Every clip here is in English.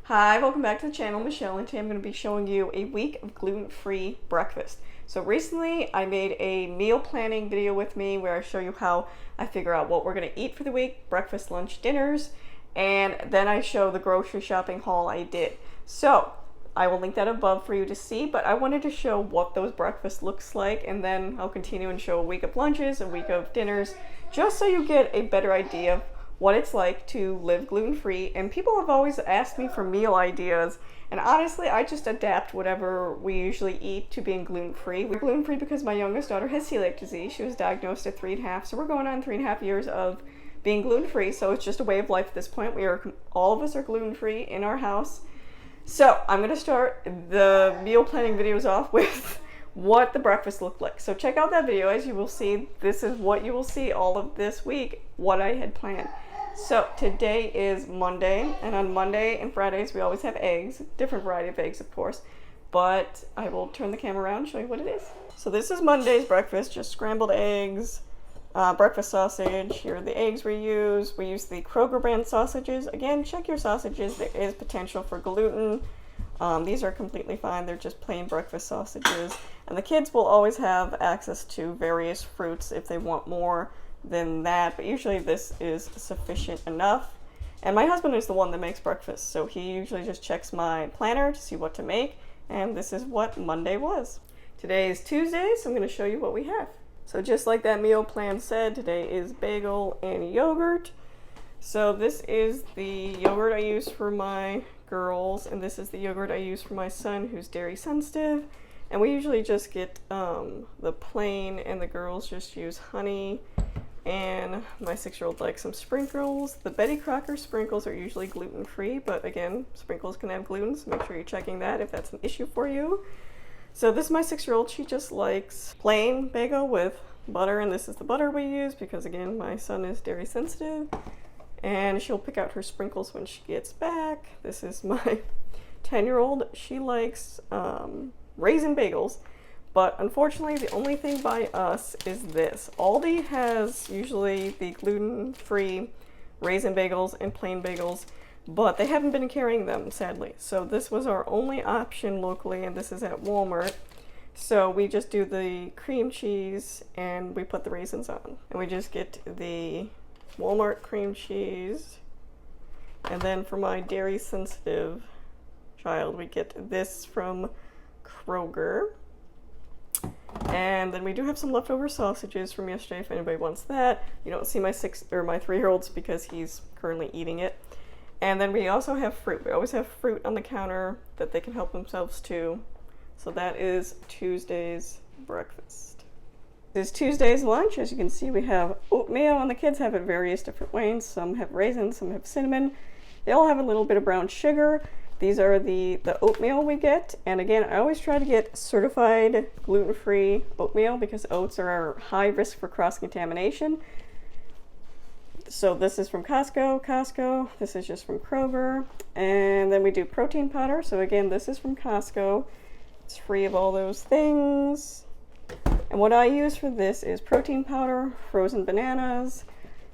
Hi, welcome back to the channel, Michelle, and today I'm going to be showing you a week of gluten-free breakfast. So recently I made a meal planning video with me where I show you how I figure out what we're going to eat for the week, breakfast, lunch, dinners, and then I show the grocery shopping haul I did. So I will link that above for you to see, but I wanted to show what those breakfasts looks like, and then I'll continue and show a week of lunches, a week of dinners, just so you get a better idea of what it's like to live gluten-free. And people have always asked me for meal ideas, and honestly I just adapt whatever we usually eat to being gluten-free. We're gluten-free because my youngest daughter has celiac disease. She was diagnosed at 3.5, so we're going on 3.5 years of being gluten-free, so it's just a way of life at this point. All of us are gluten-free in our house. So I'm going to start the meal planning videos off with what the breakfast looked like. So check out that video. As you will see, this is what you will see all of this week, what I had planned. So today is Monday, and on Monday and Fridays we always have eggs, different variety of eggs of course, but I will turn the camera around and show you what it is. So this is Monday's breakfast, just scrambled eggs, breakfast sausage. Here are the eggs we use. We use the Kroger brand sausages. Again, check your sausages, there is potential for gluten. These are completely fine, they're just plain breakfast sausages. And the kids will always have access to various fruits if they want more than that, but usually this is sufficient enough. And my husband is the one that makes breakfast, so he usually just checks my planner to see what to make, and this is what Monday was. Today is Tuesday, so I'm going to show you what we have. So just like that meal plan said, today is bagel and yogurt. So this is the yogurt I use for my girls, and this is the yogurt I use for my son who's dairy sensitive. And we usually just get the plain, and the girls just use honey. And my 6-year-old likes some sprinkles. The Betty Crocker sprinkles are usually gluten-free, but again, sprinkles can have gluten, so make sure you're checking that if that's an issue for you. So this is my 6-year-old. She just likes plain bagel with butter, and this is the butter we use because, again, my son is dairy sensitive. And she'll pick out her sprinkles when she gets back. This is my 10-year-old. She likes raisin bagels. But unfortunately, the only thing by us is this. Aldi has usually the gluten-free raisin bagels and plain bagels, but they haven't been carrying them, sadly. So this was our only option locally, and this is at Walmart. So we just do the cream cheese, and we put the raisins on. And we just get the Walmart cream cheese. And then for my dairy-sensitive child, we get this from Kroger. And then we do have some leftover sausages from yesterday if anybody wants that. You don't see my 3-year-old's because he's currently eating it. And then we also have fruit. We always have fruit on the counter that they can help themselves to. So that is Tuesday's breakfast. This is Tuesday's lunch. As you can see, we have oatmeal, and the kids have it various different ways. Some have raisins, some have cinnamon. They all have a little bit of brown sugar. These are the oatmeal we get, and again, I always try to get certified gluten-free oatmeal because oats are high risk for cross-contamination. So this is from Costco. This is just from Kroger. And then we do protein powder. So again, this is from Costco. It's free of all those things. And what I use for this is protein powder, frozen bananas,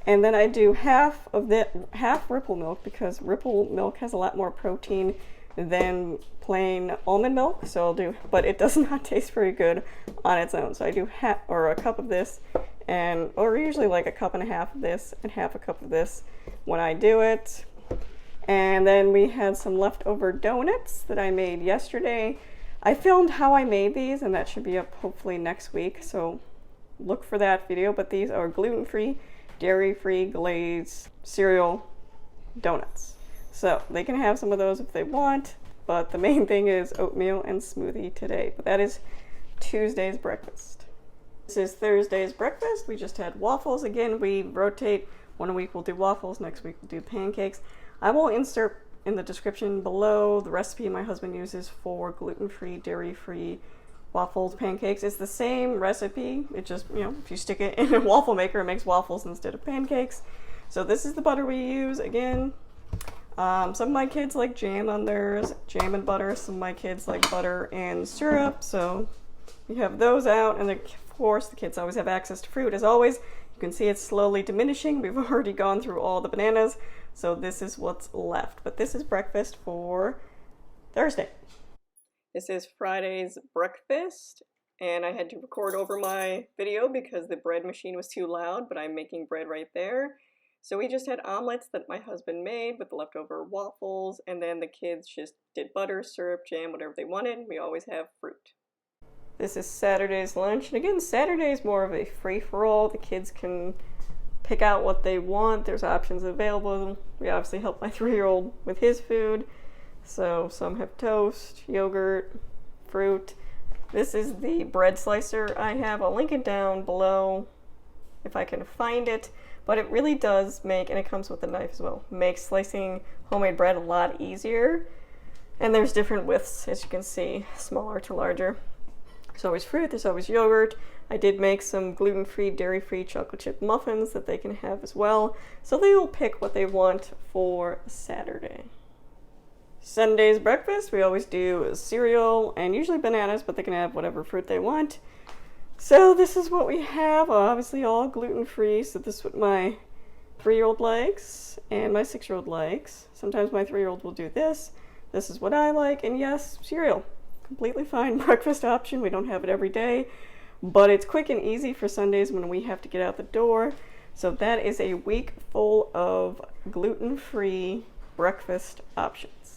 and then I do half Ripple milk because Ripple milk has a lot more protein than plain almond milk. So I'll do, but it does not taste very good on its own. So I do a cup of this, or usually like a cup and a half of this and half a cup of this when I do it. And then we had some leftover donuts that I made yesterday. I filmed how I made these, and that should be up hopefully next week. So look for that video. But these are gluten-free, dairy-free glazed cereal donuts. So they can have some of those if they want, but the main thing is oatmeal and smoothie today. But that is Tuesday's breakfast. This is Thursday's breakfast. We just had waffles. Again, we rotate. One week we'll do waffles, next week we'll do pancakes. I will insert in the description below the recipe my husband uses for gluten-free, dairy-free waffles, pancakes. It's the same recipe. It just, if you stick it in a waffle maker, it makes waffles instead of pancakes. So this is the butter we use. Again, some of my kids like jam on theirs, jam and butter. Some of my kids like butter and syrup. So we have those out, and of course the kids always have access to fruit. As always, you can see it's slowly diminishing. We've already gone through all the bananas. So this is what's left. But this is breakfast for Thursday. This is Friday's breakfast, and I had to record over my video because the bread machine was too loud, but I'm making bread right there. So we just had omelets that my husband made with leftover waffles, and then the kids just did butter, syrup, jam, whatever they wanted. We always have fruit. This is Saturday's lunch, and again, Saturday is more of a free-for-all. The kids can pick out what they want. There's options available. We obviously help my 3-year-old with his food. So some have toast, yogurt, fruit. This is the bread slicer I have. I'll link it down below if I can find it. But it really does make, and it comes with a knife as well, makes slicing homemade bread a lot easier. And there's different widths, as you can see, smaller to larger. There's always fruit, there's always yogurt. I did make some gluten-free, dairy-free chocolate chip muffins that they can have as well. So they will pick what they want for Saturday. Sunday's breakfast, we always do cereal and usually bananas, but they can have whatever fruit they want. So this is what we have, obviously all gluten-free. So this is what my 3-year-old likes and my 6-year-old likes. Sometimes my 3-year-old will do this. This is what I like, and yes, cereal. Completely fine breakfast option. We don't have it every day, but it's quick and easy for Sundays when we have to get out the door. So that is a week full of gluten-free breakfast options.